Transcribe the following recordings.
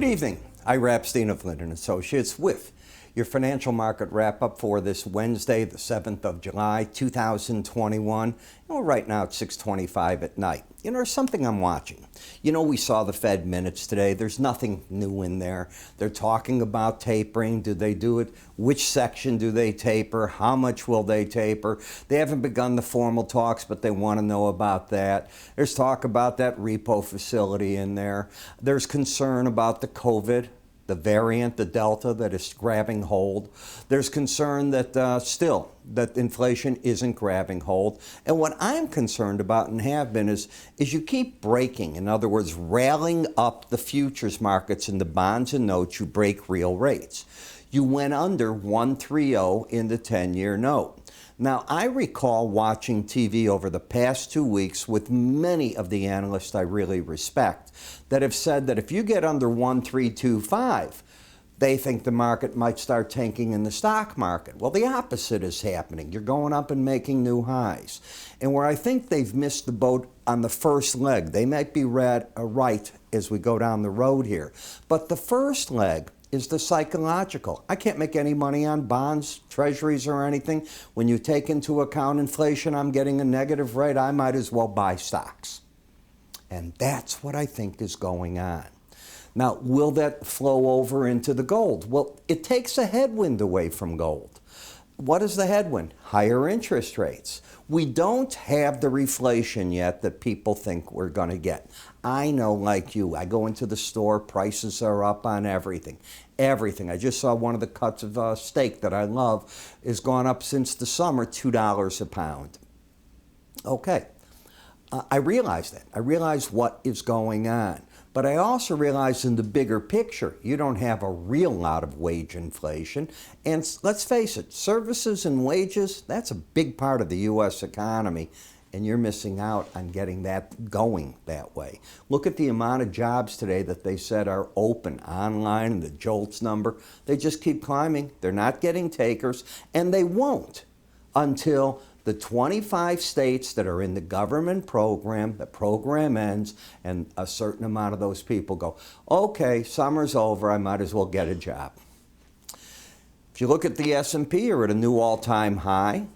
evening. Ira Epstein of Linn Associates with your financial market wrap-up for this Wednesday, the 7th of July, 2021. Right now it's 6:25 at night. There's something I'm watching. We saw the Fed minutes today. There's nothing new in there. They're talking about tapering. Do they do it? Which section do they taper? How much will they taper? They haven't begun the formal talks, but they want to know about that. There's talk about that repo facility in there. There's concern about the COVID, the variant, the Delta, that is grabbing hold. There's concern that still that inflation isn't grabbing hold. And what I'm concerned about and have been is you keep breaking, in other words, railing up the futures markets in the bonds and notes, you break real rates. You went under 130 in the 10-year note. Now, I recall watching TV over the past 2 weeks with many of the analysts I really respect that have said that if you get under 1325, they think the market might start tanking in the stock market. Well, the opposite is happening. You're going up and making new highs. And where I think they've missed the boat on the first leg, they might be right as we go down the road here. But the first leg is the psychological. I can't make any money on bonds, treasuries, or anything. When you take into account inflation, I'm getting a negative rate. I might as well buy stocks. And that's what I think is going on. Now, will that flow over into the gold? Well, it takes a headwind away from gold. What is the headwind? Higher interest rates. We don't have the reflation yet that people think we're going to get. I know, like you, I go into the store, prices are up on everything. Everything. I just saw one of the cuts of steak that I love has gone up since the summer, $2 a pound. Okay. I realize that. I realize what is going on. But I also realize in the bigger picture, you don't have a real lot of wage inflation. And let's face it, services and wages, that's a big part of the U.S. economy. And you're missing out on getting that going that way. Look at the amount of jobs today that they said are open online, and the JOLTS number. They just keep climbing. They're not getting takers, and they won't until the 25 states that are in the government program, the program ends, and a certain amount of those people go, okay, summer's over, I might as well get a job. If you look at the S&P, you're at a new all-time high,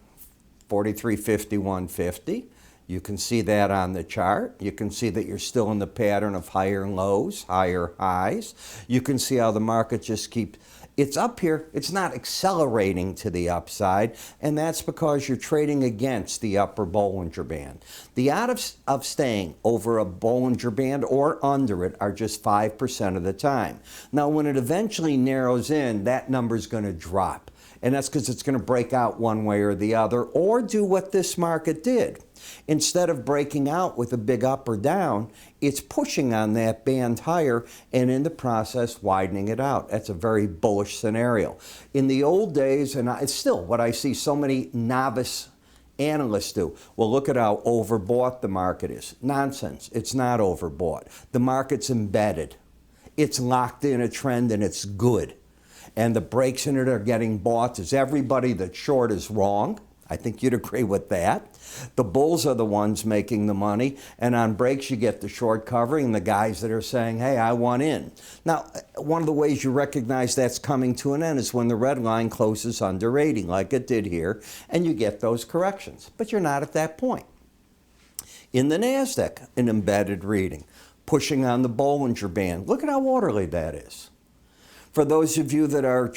4351.50. You can see that on the chart. You can see that you're still in the pattern of higher lows, higher highs. You can see how the market just keeps, it's up here. It's not accelerating to the upside, and that's because you're trading against the upper Bollinger Band. The odds of staying over a Bollinger Band or under it are just 5% of the time. Now, when it eventually narrows in, that number's going to drop. And that's because it's going to break out one way or the other, or do what this market did. Instead of breaking out with a big up or down, it's pushing on that band higher and in the process widening it out. That's a very bullish scenario. In the old days, and it's still what I see so many novice analysts do, well, look at how overbought the market is. Nonsense. It's not overbought. The market's embedded. It's locked in a trend and it's good. And the breaks in it are getting bought. Is everybody that's short is wrong? I think you'd agree with that. The bulls are the ones making the money, and on breaks you get the short covering, the guys that are saying, hey, I want in. Now, one of the ways you recognize that's coming to an end is when the red line closes under 80, like it did here, and you get those corrections. But you're not at that point. In the NASDAQ, an embedded reading, pushing on the Bollinger Band. Look at how orderly that is. For those of you that are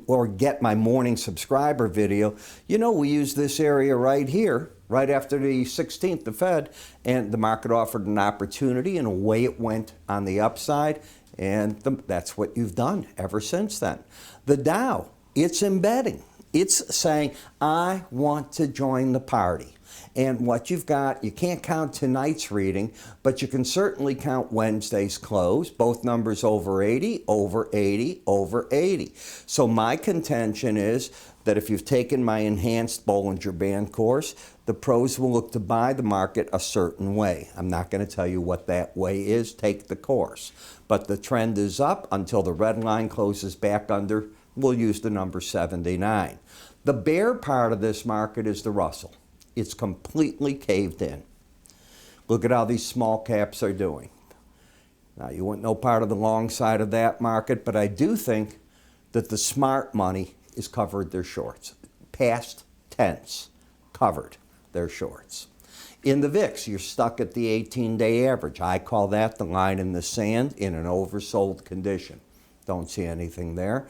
or get my morning subscriber video, we use this area right here, right after the 16th, the Fed, and the market offered an opportunity, and away it went on the upside, and that's what you've done ever since then. The Dow, it's embedding. It's saying, I want to join the party. And what you've got, you can't count tonight's reading, but you can certainly count Wednesday's close. Both numbers over 80, over 80, over 80. So my contention is that if you've taken my enhanced Bollinger Band course, the pros will look to buy the market a certain way. I'm not going to tell you what that way is. Take the course. But the trend is up until the red line closes back under, we'll use the number 79. The bear part of this market is the Russell. It's completely caved in. Look at how these small caps are doing. Now, you want no part of the long side of that market, but I do think that the smart money is covered their shorts. Past tense, covered their shorts. In the VIX, you're stuck at the 18-day average. I call that the line in the sand in an oversold condition. Don't see anything there.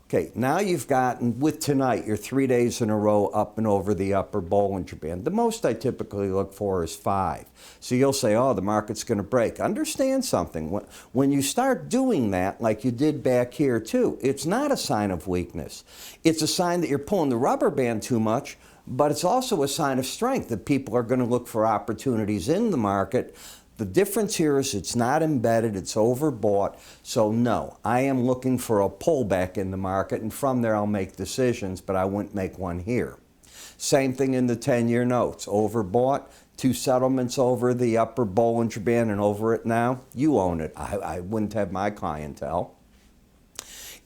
Okay, now you've gotten, with tonight, you're 3 days in a row up and over the upper Bollinger Band. The most I typically look for is 5. So you'll say, oh, the market's going to break. Understand something. When you start doing that, like you did back here too, it's not a sign of weakness. It's a sign that you're pulling the rubber band too much, but it's also a sign of strength, that people are going to look for opportunities in the market. The difference here is it's not embedded, it's overbought. So no, I am looking for a pullback in the market, and from there I'll make decisions, but I wouldn't make one here. Same thing in the 10-year notes. Overbought, 2 settlements over the upper Bollinger Band and over it now. You own it. I wouldn't have my clientele.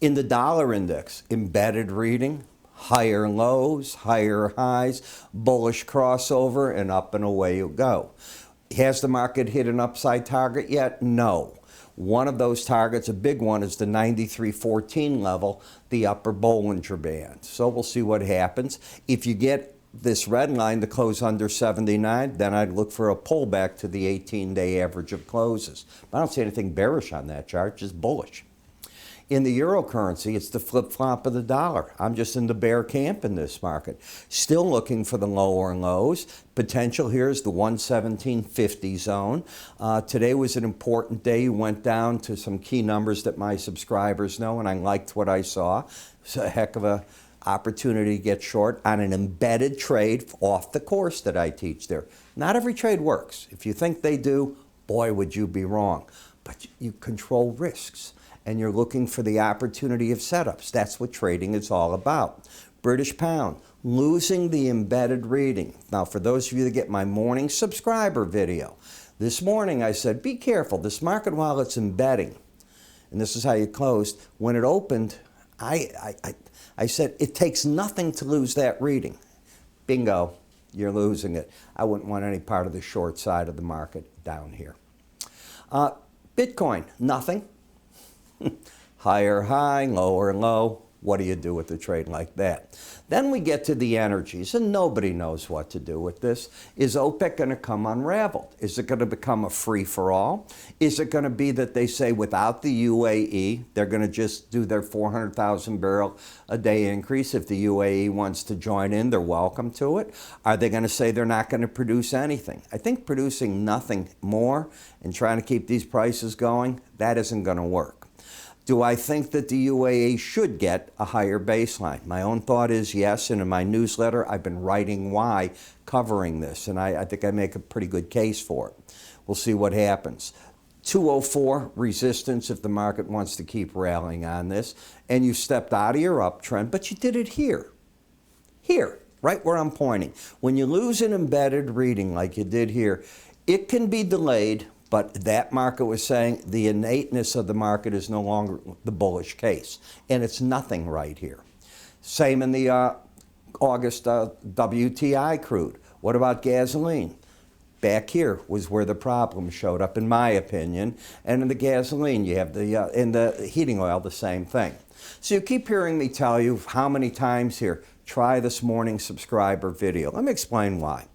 In the dollar index, embedded reading, higher lows, higher highs, bullish crossover, and up and away you go. Has the market hit an upside target yet? No. One of those targets, a big one, is the 93.14 level, the upper Bollinger Band. So we'll see what happens. If you get this red line to close under 79, then I'd look for a pullback to the 18-day average of closes. But I don't see anything bearish on that chart, just bullish. In the eurocurrency, it's the flip-flop of the dollar. I'm just in the bear camp in this market. Still looking for the lower lows. Potential here is the 117.50 zone. Today was an important day. You went down to some key numbers that my subscribers know, and I liked what I saw. It's a heck of a opportunity to get short on an embedded trade off the course that I teach there. Not every trade works. If you think they do, boy, would you be wrong. But you control risks, and you're looking for the opportunity of setups. That's what trading is all about. British pound, losing the embedded reading. Now, for those of you that get my morning subscriber video, this morning I said, be careful. This market, while it's embedding, and this is how you closed, when it opened, I said, it takes nothing to lose that reading. Bingo, you're losing it. I wouldn't want any part of the short side of the market down here. Bitcoin, nothing. Higher high, lower low. What do you do with a trade like that? Then we get to the energies, and nobody knows what to do with this. Is OPEC going to come unraveled? Is it going to become a free-for-all? Is it going to be that they say without the UAE, they're going to just do their 400,000 barrel a day increase? If the UAE wants to join in, they're welcome to it. Are they going to say they're not going to produce anything? I think producing nothing more and trying to keep these prices going, that isn't going to work. Do I think that the UAE should get a higher baseline? My own thought is yes, and in my newsletter I've been writing why, covering this, and I think I make a pretty good case for it. We'll see what happens. 204 resistance if the market wants to keep rallying on this, and you stepped out of your uptrend, but you did it here. Here, right where I'm pointing. When you lose an embedded reading like you did here, it can be delayed. But that market was saying the innateness of the market is no longer the bullish case. And it's nothing right here. Same in the August WTI crude. What about gasoline? Back here was where the problem showed up, in my opinion. And in the gasoline, you have in the heating oil, the same thing. So you keep hearing me tell you how many times here, try this morning subscriber video. Let me explain why.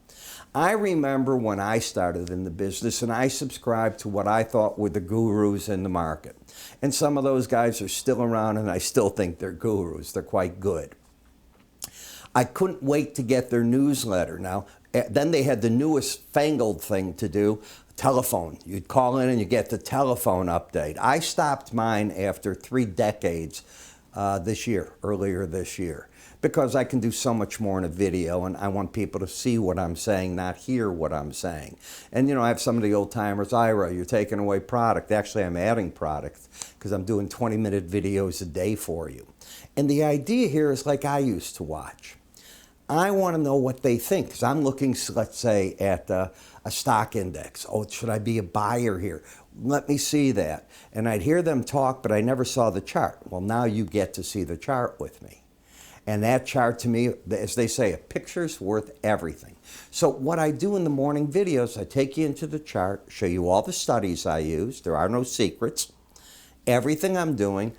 I remember when I started in the business and I subscribed to what I thought were the gurus in the market. And some of those guys are still around and I still think they're gurus. They're quite good. I couldn't wait to get their newsletter. Now, then they had the newest fangled thing to do, telephone. You'd call in and you get the telephone update. I stopped mine after 3 decades earlier this year. Because I can do so much more in a video, and I want people to see what I'm saying, not hear what I'm saying. And, you know, I have some of the old-timers, Ira, you're taking away product. Actually, I'm adding product because I'm doing 20-minute videos a day for you. And the idea here is like I used to watch. I want to know what they think because I'm looking, let's say, at a stock index. Oh, should I be a buyer here? Let me see that. And I'd hear them talk, but I never saw the chart. Well, now you get to see the chart with me. And that chart to me, as they say, a picture's worth everything. So what I do in the morning videos, I take you into the chart, show you all the studies I use. There are no secrets. Everything I'm doing,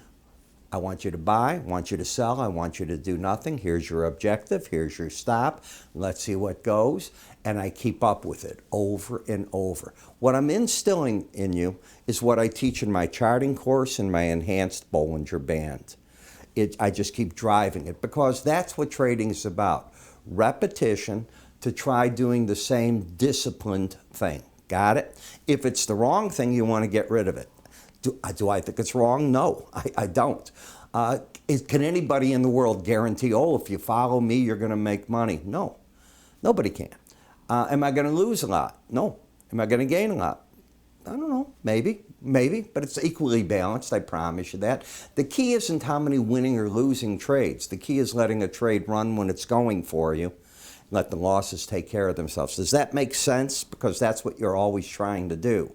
I want you to buy, I want you to sell, I want you to do nothing. Here's your objective, here's your stop. Let's see what goes. And I keep up with it over and over. What I'm instilling in you is what I teach in my charting course and my enhanced Bollinger Band. I just keep driving it because that's what trading is about. Repetition to try doing the same disciplined thing. Got it? If it's the wrong thing, you want to get rid of it. Do I think it's wrong? No, I don't. Can anybody in the world guarantee, oh, if you follow me, you're going to make money? No, nobody can. Am I going to lose a lot? No. Am I going to gain a lot? I don't know, maybe, but it's equally balanced, I promise you that. The key isn't how many winning or losing trades. The key is letting a trade run when it's going for you. Let the losses take care of themselves. Does that make sense? Because that's what you're always trying to do.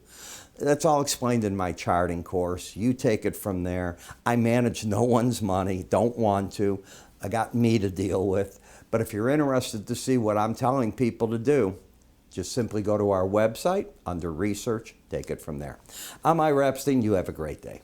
That's all explained in my charting course. You take it from there. I manage no one's money, don't want to. I got me to deal with. But if you're interested to see what I'm telling people to do, just simply go to our website under research, take it from there. I'm Ira Epstein. You have a great day.